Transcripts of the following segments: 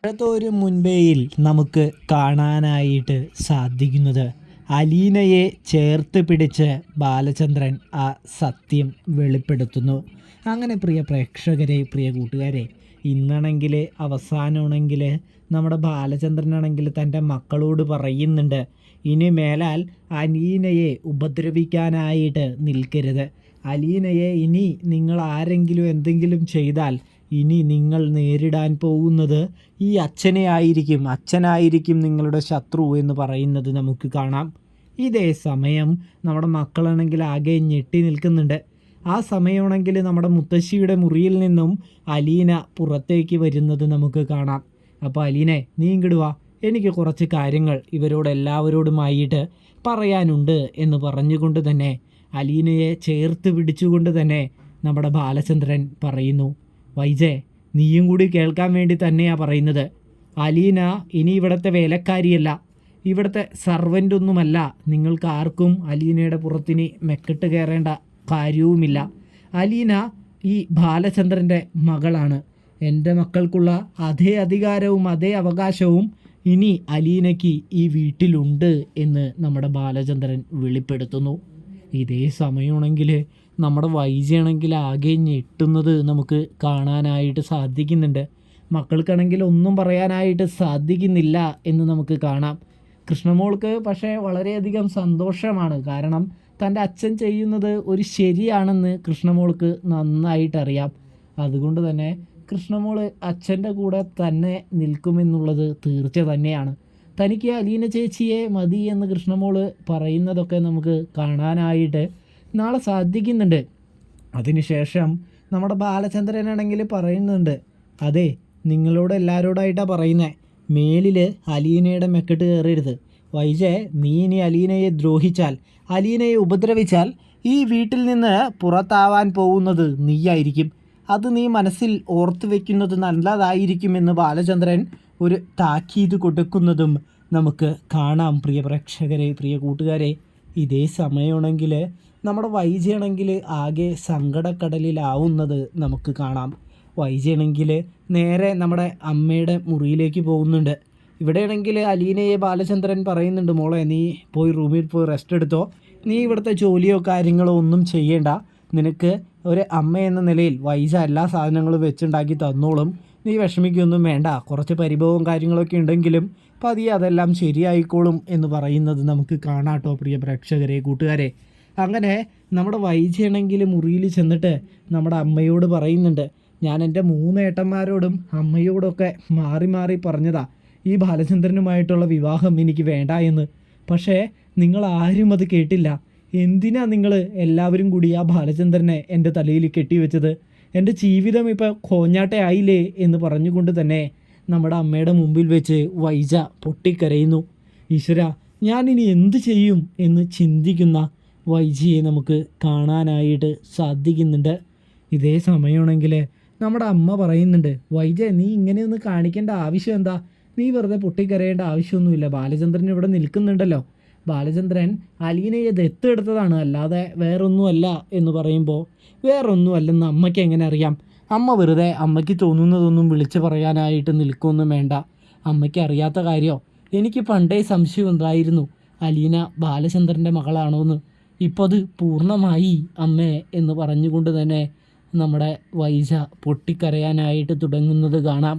അടുത്ത ഒരു മുൻപേയിൽ നമുക്ക് കാണാനായിട്ട് സാധിക്കുന്നത് അലീനയെ ചേർത്ത് പിടിച്ച് ബാലചന്ദ്രൻ ആ സത്യം വെളിപ്പെടുത്തുന്നു. അങ്ങനെ പ്രിയ പ്രേക്ഷകരെ, പ്രിയ കൂട്ടുകാരെ, ഇന്നാണെങ്കിൽ അവസാനമാണെങ്കിൽ നമ്മുടെ ബാലചന്ദ്രനാണെങ്കിൽ തൻ്റെ മക്കളോട് പറയുന്നുണ്ട്, ഇനി മേലാൽ അലീനയെ ഉപദ്രവിക്കാനായിട്ട് നിൽക്കരുത്. അലീനയെ ഇനി നിങ്ങൾ ആരെങ്കിലും എന്തെങ്കിലും ചെയ്താൽ ഇനി നിങ്ങൾ നേരിടാൻ പോകുന്നത് ഈ അച്ഛനായിരിക്കും നിങ്ങളുടെ ശത്രു എന്ന് പറയുന്നത് നമുക്ക് കാണാം. ഇതേ സമയം നമ്മുടെ മക്കളാണെങ്കിൽ ആകെ ഞെട്ടി നിൽക്കുന്നുണ്ട്. ആ സമയമാണെങ്കിൽ നമ്മുടെ മുത്തശ്ശിയുടെ മുറിയിൽ നിന്നും അലീന പുറത്തേക്ക് വരുന്നത് നമുക്ക് കാണാം. അപ്പോൾ അലീനെ, നീ ഇങ്ങോട്ട് വാ, എനിക്ക് കുറച്ച് കാര്യങ്ങൾ ഇവരോടെല്ലാവരോടുമായിട്ട് പറയാനുണ്ട് എന്ന് പറഞ്ഞുകൊണ്ട് തന്നെ അലീനയെ ചേർത്ത് പിടിച്ചുകൊണ്ട് തന്നെ നമ്മുടെ ബാലചന്ദ്രൻ പറയുന്നു, വൈജയ്, നീയും കൂടി കേൾക്കാൻ വേണ്ടി തന്നെയാണ് പറയുന്നത്. അലീന ഇനി ഇവിടുത്തെ വേലക്കാരിയല്ല, ഇവിടുത്തെ സർവൻ്റൊന്നുമല്ല. നിങ്ങൾക്ക് ആർക്കും അലീനയുടെ പുറത്തിന് മെക്കിട്ട് കയറേണ്ട കാര്യവുമില്ല. അലീന ഈ ബാലചന്ദ്രൻ്റെ മകളാണ്. എൻ്റെ മക്കൾക്കുള്ള അതേ അധികാരവും അതേ അവകാശവും ഇനി അലീനയ്ക്ക് ഈ വീട്ടിലുണ്ട് എന്ന് നമ്മുടെ ബാലചന്ദ്രൻ വെളിപ്പെടുത്തുന്നു. ഇതേ സമയമാണെങ്കിൽ നമ്മുടെ വൈജയാണെങ്കിൽ ആകെ ഞെട്ടുന്നത് നമുക്ക് കാണാനായിട്ട് സാധിക്കുന്നുണ്ട്. മക്കൾക്കാണെങ്കിൽ ഒന്നും പറയാനായിട്ട് സാധിക്കുന്നില്ല എന്ന് നമുക്ക് കാണാം. കൃഷ്ണമോൾക്ക് പക്ഷേ വളരെയധികം സന്തോഷമാണ്. കാരണം തൻ്റെ അച്ഛൻ ചെയ്യുന്നത് ഒരു ശരിയാണെന്ന് കൃഷ്ണമോൾക്ക് നന്നായിട്ടറിയാം. അതുകൊണ്ട് തന്നെ കൃഷ്ണമോൾ അച്ഛൻ്റെ കൂടെ തന്നെ നിൽക്കുമെന്നുള്ളത് തീർച്ച തന്നെയാണ്. തനിക്ക് അലീന ചേച്ചിയെ മതി എന്ന് കൃഷ്ണമോൾ പറയുന്നതൊക്കെ നമുക്ക് കാണാനായിട്ട് നാളെ സാധിക്കുന്നുണ്ട്. അതിനുശേഷം നമ്മുടെ ബാലചന്ദ്രനാണെങ്കിൽ പറയുന്നുണ്ട്, അതെ, നിങ്ങളോട് എല്ലാവരോടായിട്ടാണ് പറയുന്നത്, മേലിൽ അലീനയുടെ മെക്കിട്ട് കയറരുത്. വൈജയ്, നീ ഇനി അലീനയെ ദ്രോഹിച്ചാൽ, അലീനയെ ഉപദ്രവിച്ചാൽ ഈ വീട്ടിൽ നിന്ന് പുറത്താവാൻ പോകുന്നത് നീയായിരിക്കും. അത് നീ മനസ്സിൽ ഓർത്തു വയ്ക്കുന്നത് നല്ലതായിരിക്കുമെന്ന് ബാലചന്ദ്രൻ ഒരു താക്കീത് കൊടുക്കുന്നതും നമുക്ക് കാണാം. പ്രിയ പ്രേക്ഷകരെ, പ്രിയ കൂട്ടുകാരെ, ഇതേ സമയമാണെങ്കിൽ നമ്മുടെ വൈജയാണെങ്കിൽ ആകെ സങ്കടക്കടലിലാവുന്നത് നമുക്ക് കാണാം. വൈജയാണെങ്കിൽ നേരെ നമ്മുടെ അമ്മയുടെ മുറിയിലേക്ക് പോകുന്നുണ്ട്. ഇവിടെയാണെങ്കിൽ അലീനയെ ബാലചന്ദ്രൻ പറയുന്നുണ്ട്, മോളെ, നീ പോയി റൂമിൽ പോയി റെസ്റ്റ് എടുത്തോ, നീ ഇവിടുത്തെ ജോലിയോ കാര്യങ്ങളോ ഒന്നും ചെയ്യേണ്ട, നിനക്ക് ഒരു അമ്മ എന്ന നിലയിൽ വൈജ എല്ലാ സാധനങ്ങളും വെച്ചുണ്ടാക്കി തന്നോളും, നീ വിഷമിക്കൊന്നും വേണ്ട, കുറച്ച് പരിഭവവും കാര്യങ്ങളൊക്കെ ഉണ്ടെങ്കിലും പതിയെ അതെല്ലാം ശരിയായിക്കോളും എന്ന് പറയുന്നത് നമുക്ക് കാണാട്ടോ പ്രിയ പ്രേക്ഷകരെ, കൂട്ടുകാരെ. അങ്ങനെ നമ്മുടെ വൈജയാണെങ്കിൽ മുറിയിൽ ചെന്നിട്ട് നമ്മുടെ അമ്മയോട് പറയുന്നുണ്ട്, ഞാൻ എൻ്റെ 3 ഏട്ടന്മാരോടും അമ്മയോടൊക്കെ മാറി മാറി പറഞ്ഞതാ ഈ ബാലചന്ദ്രനുമായിട്ടുള്ള വിവാഹം എനിക്ക് വേണ്ട എന്ന്. പക്ഷേ നിങ്ങൾ ആരും അത് കേട്ടില്ല. എന്തിനാ നിങ്ങൾ എല്ലാവരും കൂടി ആ ബാലചന്ദ്രനെ എൻ്റെ തലയിൽ കെട്ടിവെച്ചത്? എൻ്റെ ജീവിതം ഇപ്പോൾ കോഞ്ഞാട്ടയായില്ലേ എന്ന് പറഞ്ഞുകൊണ്ട് തന്നെ നമ്മുടെ അമ്മയുടെ മുമ്പിൽ വെച്ച് വൈജ പൊട്ടിക്കരയുന്നു. ഈശ്വര, ഞാനിനി എന്ത് ചെയ്യും എന്ന് ചിന്തിക്കുന്ന വൈജിയെ നമുക്ക് കാണാനായിട്ട് സാധിക്കുന്നുണ്ട്. ഇതേ സമയമാണെങ്കിൽ നമ്മുടെ അമ്മ പറയുന്നുണ്ട്, വൈജ, നീ ഇങ്ങനെയൊന്ന് കാണിക്കേണ്ട ആവശ്യം എന്താ? നീ വെറുതെ പൊട്ടിക്കരയേണ്ട ആവശ്യമൊന്നുമില്ല. ബാലചന്ദ്രൻ ഇവിടെ നിൽക്കുന്നുണ്ടല്ലോ. ബാലചന്ദ്രൻ അലീനയെ ദത്തെടുത്തതാണ്, അല്ലാതെ വേറൊന്നുമല്ല എന്ന് പറയുമ്പോൾ വേറൊന്നുമല്ലെന്ന് അമ്മയ്ക്ക് എങ്ങനെ അറിയാം? അമ്മ വെറുതെ അമ്മയ്ക്ക് തോന്നുന്നതൊന്നും വിളിച്ച് പറയാനായിട്ട് നിൽക്കൊന്നും വേണ്ട. അമ്മയ്ക്ക് അറിയാത്ത കാര്യമോ? എനിക്ക് പണ്ടേ സംശയം ഉണ്ടായിരുന്നു അലീന ബാലചന്ദ്രൻ്റെ മകളാണോ എന്ന്. ഇപ്പോൾ അത് പൂർണ്ണമായി അമ്മേ എന്ന് പറഞ്ഞുകൊണ്ട് തന്നെ നമ്മുടെ വൈജ പൊട്ടിക്കരയാനായിട്ട് തുടങ്ങുന്നത് കാണാം.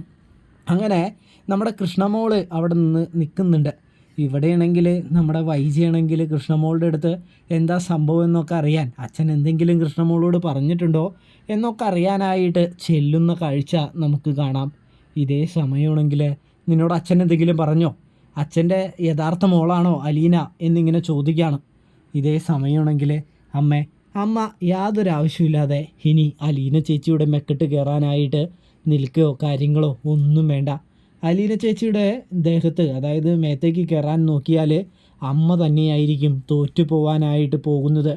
അങ്ങനെ നമ്മുടെ കൃഷ്ണമോൾ അവിടെ നിന്ന് നിൽക്കുന്നുണ്ട്. ഇവിടെയാണെങ്കിൽ നമ്മുടെ വൈജയാണെങ്കിൽ കൃഷ്ണമോളുടെ അടുത്ത് എന്താ സംഭവം എന്നൊക്കെ അറിയാൻ, അച്ഛൻ എന്തെങ്കിലും കൃഷ്ണമോളോട് പറഞ്ഞിട്ടുണ്ടോ എന്നൊക്കെ അറിയാനായിട്ട് ചെല്ലുന്ന കാഴ്ച നമുക്ക് കാണാം. ഇതേ സമയമാണെങ്കിൽ, നിന്നോട് അച്ഛൻ എന്തെങ്കിലും പറഞ്ഞോ? അച്ഛൻ്റെ യഥാർത്ഥ മോളാണോ അലീന എന്നിങ്ങനെ ചോദിക്കുകയാണ്. ഇതേ സമയമാണെങ്കിൽ അമ്മ യാതൊരു ആവശ്യമില്ലാതെ ഇനി അലീന ചേച്ചിയുടെ മെക്കിട്ട് കയറാനായിട്ട് നിൽക്കുകയോ കാര്യങ്ങളോ ഒന്നും വേണ്ട. അലീന ചേച്ചിയുടെ ദേഹത്ത്, അതായത് മേത്തേക്ക് കയറാൻ നോക്കിയാൽ അമ്മ തന്നെയായിരിക്കും തോറ്റു പോവാനായിട്ട് പോകുന്നത്.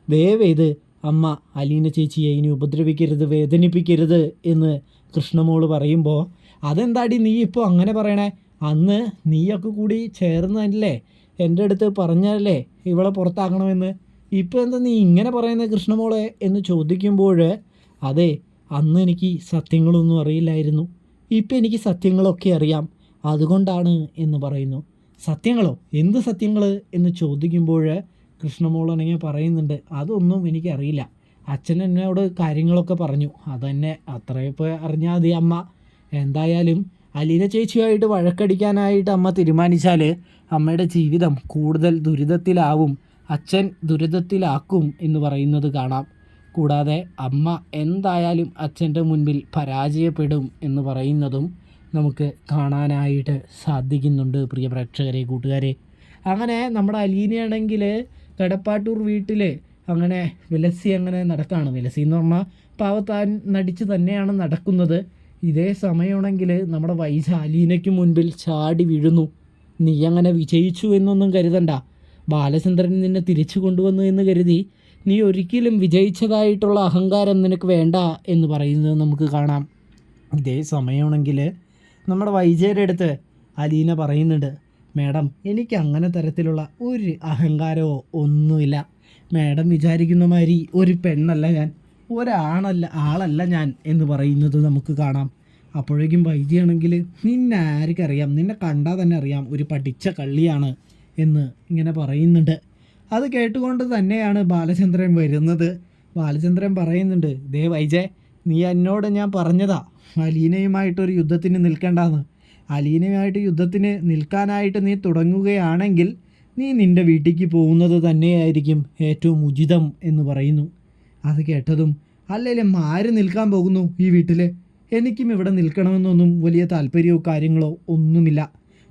ദയവേത് അമ്മ അലീന ചേച്ചിയെ ഇനി ഉപദ്രവിക്കരുത്, വേദനിപ്പിക്കരുത് എന്ന് കൃഷ്ണമോൾ പറയുമ്പോൾ, അതെന്താടി നീ ഇപ്പോൾ അങ്ങനെ പറയണേ? അന്ന് നീയൊക്കെ കൂടി ചേർന്നല്ലേ എൻ്റെ അടുത്ത് പറഞ്ഞല്ലേ ഇവളെ പുറത്താക്കണമെന്ന്. ഇപ്പോൾ എന്താ നീ ഇങ്ങനെ പറയുന്നത് കൃഷ്ണമോളെ എന്ന് ചോദിക്കുമ്പോൾ, അതെ, അന്ന് എനിക്ക് സത്യങ്ങളൊന്നും അറിയില്ലായിരുന്നു. ഇപ്പം എനിക്ക് സത്യങ്ങളൊക്കെ അറിയാം, അതുകൊണ്ടാണ് എന്ന് പറയുന്നു. സത്യങ്ങളോ? എന്ത് സത്യങ്ങൾ എന്ന് ചോദിക്കുമ്പോൾ കൃഷ്ണമോളാണെങ്കിൽ പറയുന്നുണ്ട്, അതൊന്നും എനിക്കറിയില്ല. അച്ഛൻ എന്നോട് കാര്യങ്ങളൊക്കെ പറഞ്ഞു, അതന്നെ അത്രയപ്പോൾ അറിഞ്ഞാൽ മതി അമ്മ. എന്തായാലും അലീന ചേച്ചിയായിട്ട് വഴക്കടിക്കാനായിട്ട് അമ്മ തീരുമാനിച്ചാൽ അമ്മയുടെ ജീവിതം കൂടുതൽ ദുരിതത്തിലാവും, അച്ഛൻ ദുരിതത്തിലാക്കും എന്ന് പറയുന്നത് കാണാം. കൂടാതെ അമ്മ എന്തായാലും അച്ഛൻ്റെ മുൻപിൽ പരാജയപ്പെടും എന്ന് പറയുന്നതും നമുക്ക് കാണാനായിട്ട് സാധിക്കുന്നുണ്ട് പ്രിയ പ്രേക്ഷകരെ, കൂട്ടുകാരെ. അങ്ങനെ നമ്മുടെ അലീനയാണെങ്കിൽ കടപ്പാട്ടൂർ വീട്ടിൽ അങ്ങനെ വിലസി അങ്ങനെ നടക്കുകയാണ്. വിലസി എന്ന് പറഞ്ഞാൽ പാവത്താൻ നടിച്ച് തന്നെയാണ് നടക്കുന്നത്. ഇതേ സമയമാണെങ്കിൽ നമ്മുടെ വൈജ അലീനയ്ക്ക് മുൻപിൽ ചാടി വീഴുന്നു. നീ അങ്ങനെ വിജയിച്ചു എന്നൊന്നും കരുതണ്ട, ബാലചന്ദ്രൻ നിന്നെ തിരിച്ചു കൊണ്ടുവന്നു എന്ന് കരുതി നീ ഒരിക്കലും വിജയിച്ചതായിട്ടുള്ള അഹങ്കാരം നിനക്ക് വേണ്ട എന്ന് പറയുന്നത് നമുക്ക് കാണാം. ഇതേ സമയമാണെങ്കിൽ നമ്മുടെ വൈജയുടെ അടുത്ത് അലീന പറയുന്നുണ്ട്, മാഡം എനിക്ക് അങ്ങനെ തരത്തിലുള്ള ഒരു അഹങ്കാരമോ ഒന്നുമില്ല. മാഡം വിചാരിക്കുന്ന മാതിരി ഒരു പെണ്ണല്ല ഞാൻ, ആളല്ല ഞാൻ എന്ന് പറയുന്നത് നമുക്ക് കാണാം. അപ്പോഴേക്കും വൈജയാണെങ്കിൽ നിന്നെ ആർക്കറിയാം, നിന്നെ കണ്ടാൽ തന്നെ അറിയാം ഒരു പഠിച്ച കള്ളിയാണ് എന്ന് ഇങ്ങനെ പറയുന്നുണ്ട്. അത് കേട്ടുകൊണ്ട് തന്നെയാണ് ബാലചന്ദ്രൻ വരുന്നത്. ബാലചന്ദ്രൻ പറയുന്നുണ്ട്, ദേ വൈജയ്, നീ എന്നോട് ഞാൻ പറഞ്ഞതാ അലീനയുമായിട്ടൊരു യുദ്ധത്തിന് നിൽക്കേണ്ടെന്ന്. അലീനയുമായിട്ട് യുദ്ധത്തിന് നിൽക്കാനായിട്ട് നീ തുടങ്ങുകയാണെങ്കിൽ നീ നിൻ്റെ വീട്ടിലേക്ക് പോകുന്നത് തന്നെയായിരിക്കും ഏറ്റവും ഉചിതം എന്ന് പറയുന്നു. അത് കേട്ടതും, അല്ലെങ്കിലും ആര് നിൽക്കാൻ പോകുന്നു ഈ വീട്ടിൽ? എനിക്കും ഇവിടെ നിൽക്കണമെന്നൊന്നും വലിയ താല്പര്യമോ കാര്യങ്ങളോ ഒന്നുമില്ല.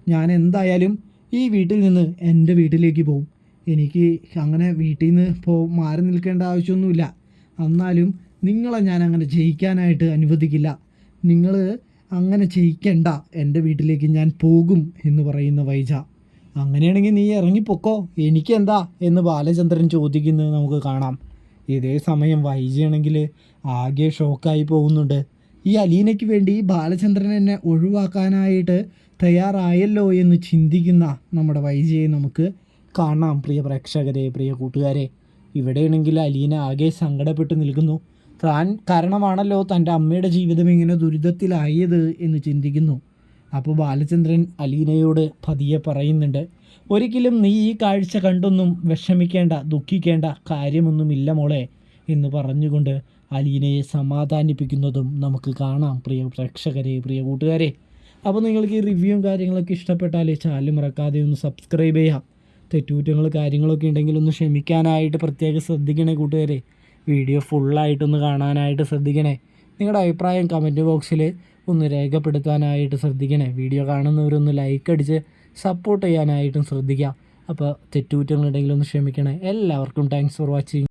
ഞാൻ എന്തായാലും ഈ വീട്ടിൽ നിന്ന് എൻ്റെ വീട്ടിലേക്ക് പോകും. എനിക്ക് അങ്ങനെ വീട്ടിൽ നിന്ന് മാറി നിൽക്കേണ്ട ആവശ്യമൊന്നുമില്ല. എന്നാലും നിങ്ങളെ ഞാൻ അങ്ങനെ ജയിക്കാനായിട്ട് അനുവദിക്കില്ല. നിങ്ങൾ അങ്ങനെ ചെയ്യിക്കണ്ട, എൻ്റെ വീട്ടിലേക്ക് ഞാൻ പോകും എന്ന് പറയുന്ന വൈജ. അങ്ങനെയാണെങ്കിൽ നീ ഇറങ്ങിപ്പോക്കോ, എനിക്കെന്താ എന്ന് ബാലചന്ദ്രൻ ചോദിക്കുന്നത് നമുക്ക് കാണാം. ഇതേ സമയം വൈജയാണെങ്കിൽ ആകെ ഷോക്കായി പോകുന്നുണ്ട്. ഈ അലീനയ്ക്ക് വേണ്ടി ബാലചന്ദ്രൻ എന്നെ ഒഴിവാക്കാനായിട്ട് തയ്യാറായല്ലോ എന്ന് ചിന്തിക്കുന്ന നമ്മുടെ വൈജയെ നമുക്ക് കാണാം. പ്രിയ പ്രേക്ഷകരെ, പ്രിയ കൂട്ടുകാരെ, ഇവിടെയാണെങ്കിൽ അലീന ആകെ സങ്കടപ്പെട്ട് നിൽക്കുന്നു. താൻ കാരണമാണല്ലോ തൻ്റെ അമ്മയുടെ ജീവിതം ഇങ്ങനെ ദുരിതത്തിലായത് എന്ന് ചിന്തിക്കുന്നു. അപ്പോൾ ബാലചന്ദ്രൻ അലീനയോട് പതിയെ പറയുന്നുണ്ട്, ഒരിക്കലും നീ ഈ കാഴ്ച കണ്ടൊന്നും വിഷമിക്കേണ്ട, ദുഃഖിക്കേണ്ട കാര്യമൊന്നുമില്ല മോളെ എന്ന് പറഞ്ഞുകൊണ്ട് അലീനയെ സമാധാനിപ്പിക്കുന്നതും നമുക്ക് കാണാം. പ്രിയ പ്രേക്ഷകരെ, പ്രിയ കൂട്ടുകാരെ, അപ്പോൾ നിങ്ങൾക്ക് ഈ റിവ്യൂവും കാര്യങ്ങളൊക്കെ ഇഷ്ടപ്പെട്ടാൽ ചാനൽ മറക്കാതെ ഒന്ന് സബ്സ്ക്രൈബ് ചെയ്യാം. തെറ്റുകുറ്റങ്ങൾ കാര്യങ്ങളൊക്കെ ഉണ്ടെങ്കിൽ ഒന്ന് ക്ഷമിക്കാനായിട്ട് പ്രത്യേകം ശ്രദ്ധിക്കണേ കൂട്ടുകാരെ. വീഡിയോ ഫുള്ളായിട്ടൊന്ന് കാണാനായിട്ട് ശ്രദ്ധിക്കണേ. നിങ്ങളുടെ അഭിപ്രായം കമൻറ്റ് ബോക്സിൽ ഒന്ന് രേഖപ്പെടുത്താനായിട്ട് ശ്രദ്ധിക്കണേ. വീഡിയോ കാണുന്നവരൊന്ന് ലൈക്ക് അടിച്ച് സപ്പോർട്ട് ചെയ്യാനായിട്ടും ശ്രദ്ധിക്കാം. അപ്പോൾ തെറ്റുകുറ്റങ്ങളുണ്ടെങ്കിൽ ഒന്ന് ക്ഷമിക്കണേ. എല്ലാവർക്കും താങ്ക്സ് ഫോർ വാച്ചിങ്.